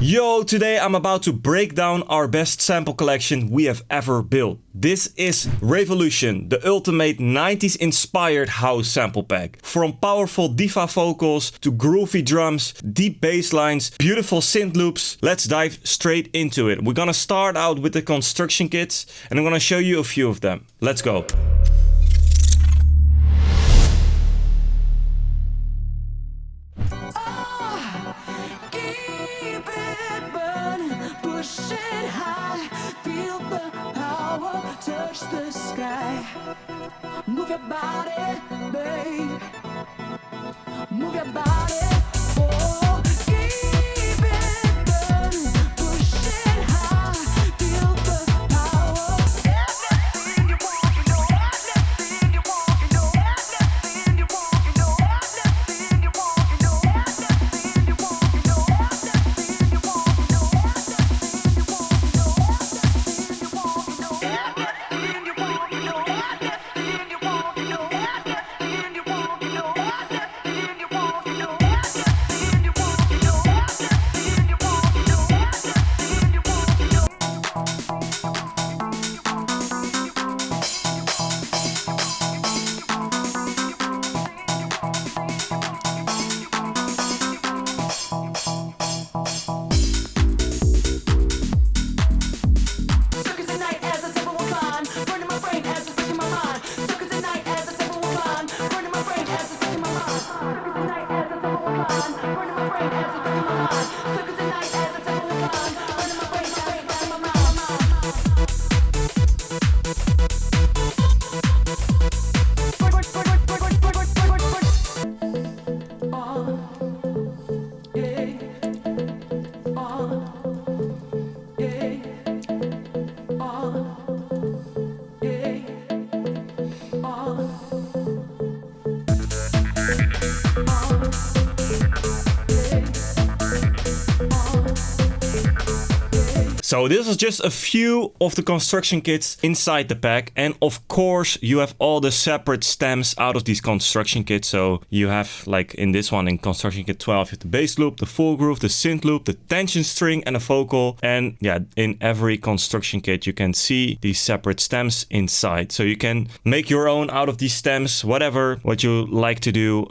Yo, today I'm about to break down our best sample collection we have ever built. This is Revolution, the ultimate 90s inspired house sample pack. From powerful diva vocals to groovy drums, deep bass lines, beautiful synth loops, let's dive straight into it. We're gonna start out with the construction kits and I'm gonna show you a few of them. Let's go. Touch the sky. Move your body, babe. Move your body. Oh, keep it burning. Push it high. Feel the power. Everything you want, you know. Everything you want, you know. Everything you want, you know. Everything you want, you know. Everything you want, you know. Everything you want, you know. So this is just a few of the construction kits inside the pack, and of course you have all the separate stems out of these construction kits. So you have, like in this one in construction kit 12, you have the bass loop, the full groove, the synth loop, the tension string and a vocal. And yeah, in every construction kit you can see these separate stems inside. So you can make your own out of these stems, whatever what you like to do.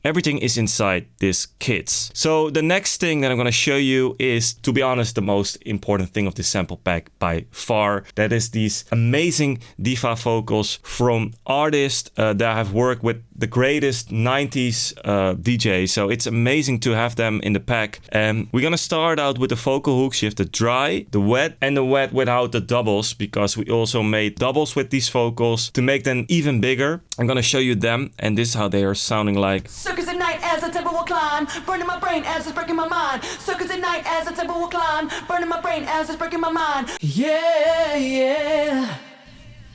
Everything is inside these kits. So the next thing that I'm gonna show you is, to be honest, the most important thing of this sample pack by far. That is these amazing diva vocals from artists that have worked with the greatest 90s DJs. So it's amazing to have them in the pack. And we're gonna start out with the vocal hooks. You have the dry, the wet, and the wet without the doubles, because we also made doubles with these vocals to make them even bigger. I'm gonna show you them, and this is how they are sounding like. Circus at night as the tempo will climb, burning my brain as it's breaking my mind. Circus at night as the tempo will climb, burning my brain as it's breaking my mind. Yeah, yeah,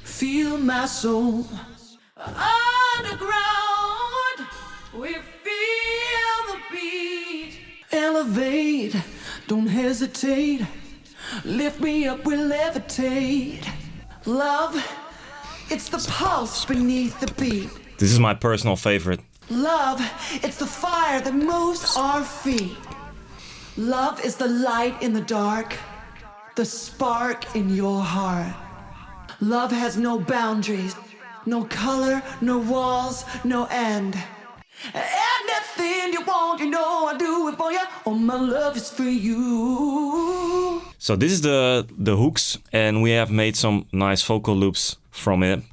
feel my soul. Underground, we feel the beat. Elevate, don't hesitate. Lift me up, we'll levitate. Love, it's the pulse beneath the beat. This is my personal favorite. Love, it's the fire that moves our feet. Love is the light in the dark, the spark in your heart. Love has no boundaries, no color, no walls, no end. Anything you want, you know I do it for you. All my love is for you. So this is the hooks, and we have made some nice vocal loops from it.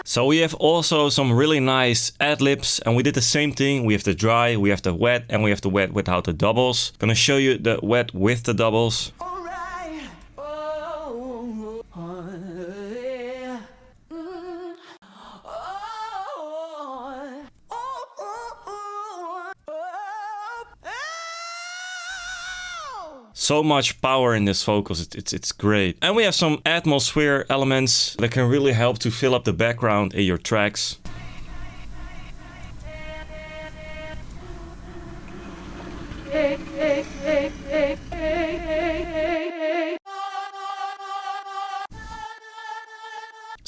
So we have also some really nice ad-libs, and we did the same thing. We have the dry, we have the wet, and we have the wet without the doubles. Gonna show you the wet with the doubles. So much power in this vocals, it's great. And we have some atmosphere elements that can really help to fill up the background in your tracks.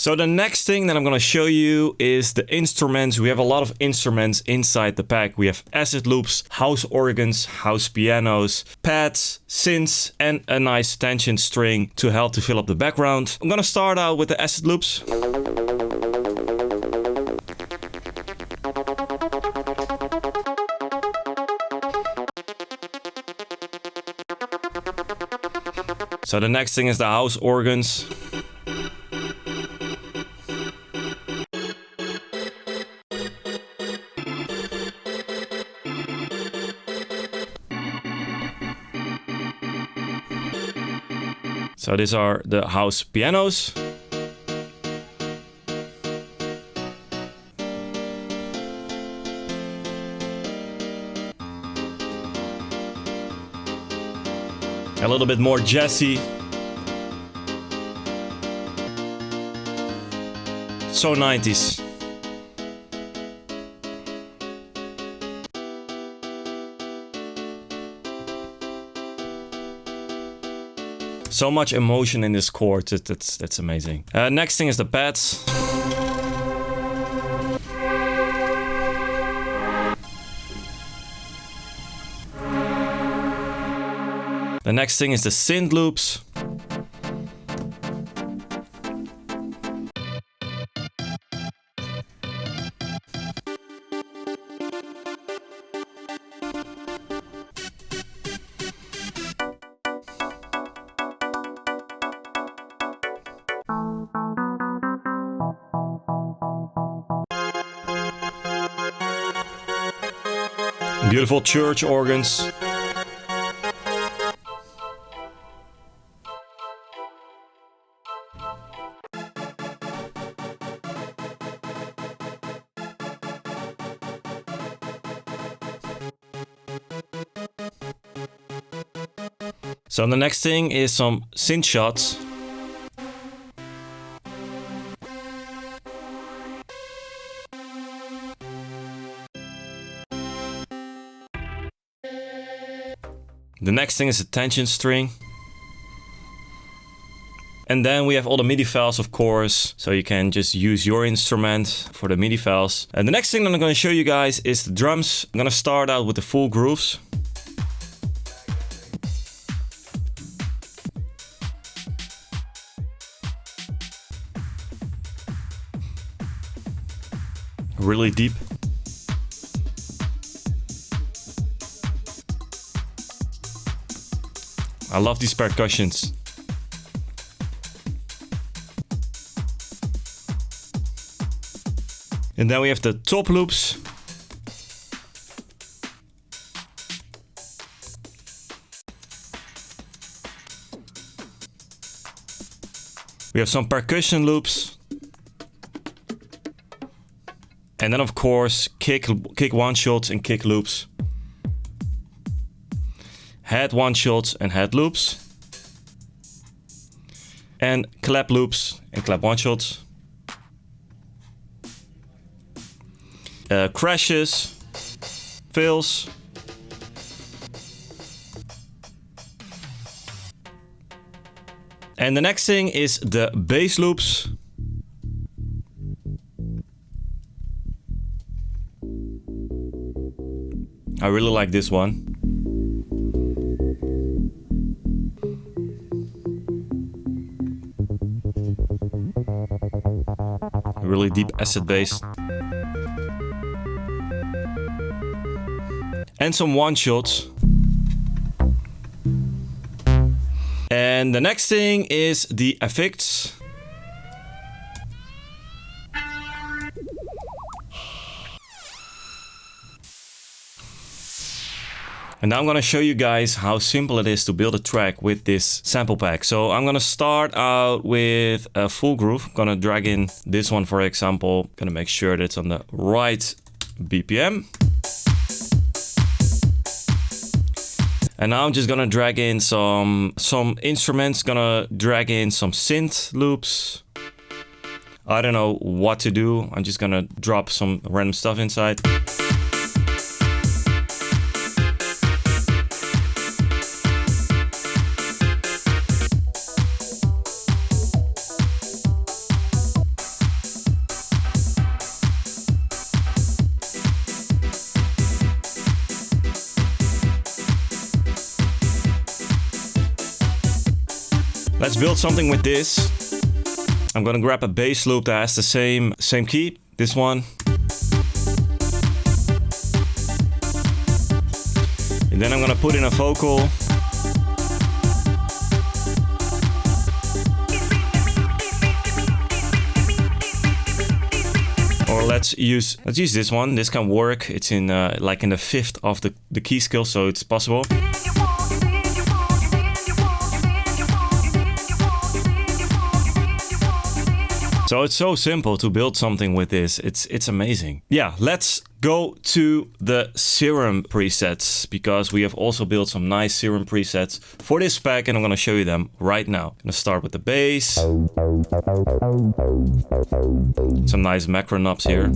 So the next thing that I'm gonna show you is the instruments. We have a lot of instruments inside the pack. We have acid loops, house organs, house pianos, pads, synths, and a nice tension string to help to fill up the background. I'm gonna start out with the acid loops. So the next thing is the house organs. So these are the house pianos. A little bit more jazzy. So 90s. So much emotion in this chord, that's amazing. Next thing is the pads. The next thing is the synth loops. Beautiful church organs. So the next thing is some synth shots. The next thing is a tension string. And then we have all the MIDI files, of course, so you can just use your instrument for the MIDI files. And the next thing that I'm going to show you guys is the drums. I'm going to start out with the full grooves. Really deep. I love these percussions. And then we have the top loops. We have some percussion loops. And then of course, kick one shots and kick loops. Head one shots and head loops. And clap loops and clap one shots. Crashes, fills. And the next thing is the bass loops. I really like this one. A really deep acid bass. And some one shots. And the next thing is the effects. And now I'm gonna show you guys how simple it is to build a track with this sample pack. So I'm gonna start out with a full groove. I'm gonna drag in this one, for example. Gonna make sure that it's on the right BPM. And now I'm just gonna drag in some instruments, gonna drag in some synth loops. I don't know what to do. I'm just gonna drop some random stuff inside. Let's build something with this. I'm gonna grab a bass loop that has the same key, this one. And then I'm gonna put in a vocal. Or let's use this one. This can work. It's in like in the fifth of the key scale, so it's possible. So it's so simple to build something with this. It's amazing. Yeah, let's go to the serum presets, because we have also built some nice serum presets for this pack, and I'm gonna show you them right now. I'm gonna start with the bass. Some nice macro knobs here.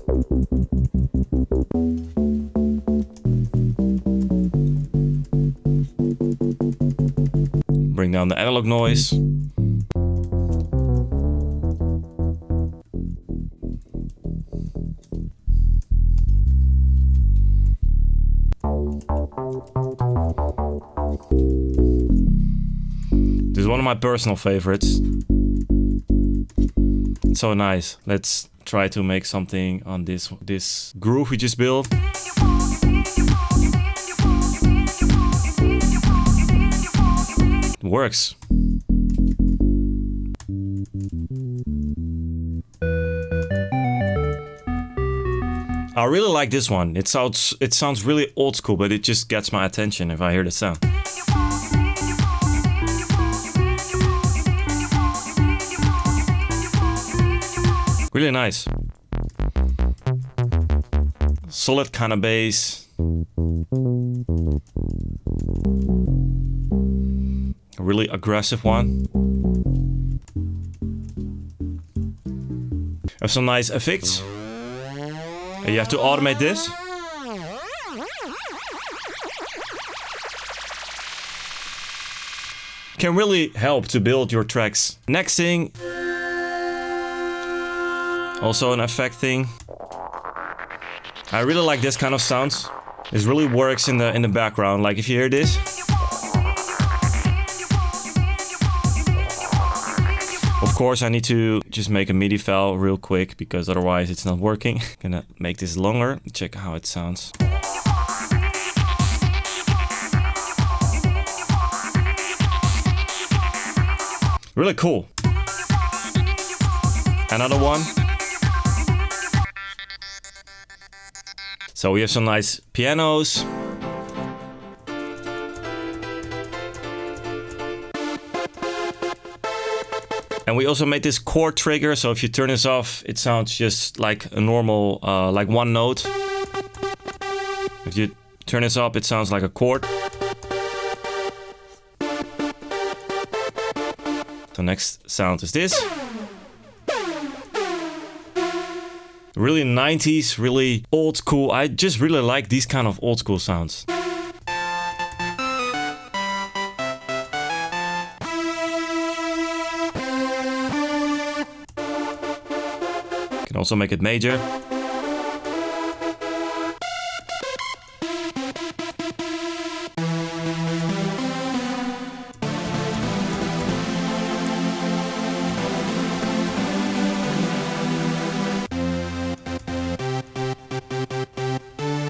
Bring down the analog noise. This is one of my personal favorites. It's so nice. Let's try to make something on this groove we just built. It works. I really like this one. It sounds really old school, but it just gets my attention if I hear the sound. Really nice. Solid kind of bass. A really aggressive one. Have some nice effects. You have to automate this. Can really help to build your tracks. Next thing, also an effect thing. I really like this kind of sounds. This really works in the background. Like if you hear this. Of course, I need to just make a MIDI file real quick, because otherwise it's not working. Gonna make this longer. Check how it sounds. Really cool. Another one. So we have some nice pianos. And we also made this chord trigger, so if you turn this off, it sounds just like a normal, like one note. If you turn this up, it sounds like a chord. So next sound is this. Really 90s, really old school. I just really like these kind of old school sounds. Can also make it major.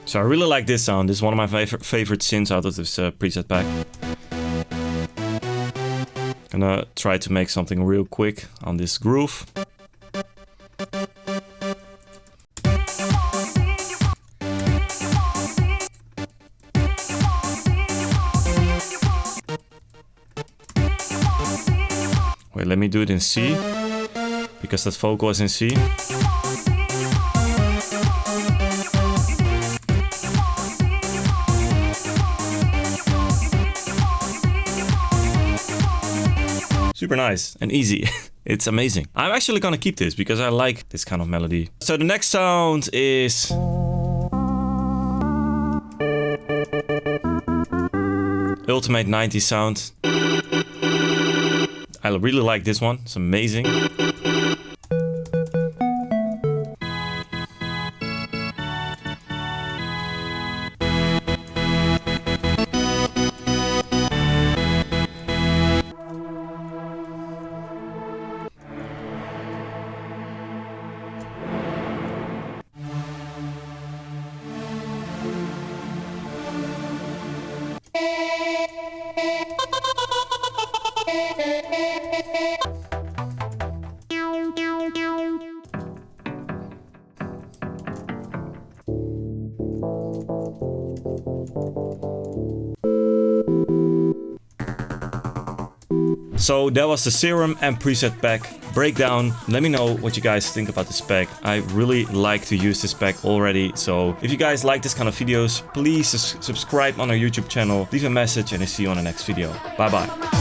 So I really like this sound. This is one of my favorite synths out of this preset pack. Gonna try to make something real quick on this groove. Wait, let me do it in C, because that vocal is in C. Super nice and easy. It's amazing. I'm actually gonna keep this because I like this kind of melody. So the next sound is ultimate 90s sound. I really like this one. It's amazing. So that was the Serum and preset pack breakdown. Let me know what you guys think about this pack. I really like to use this pack already. So if you guys like this kind of videos, please subscribe on our YouTube channel, leave a message, and I see you on the next video. Bye bye.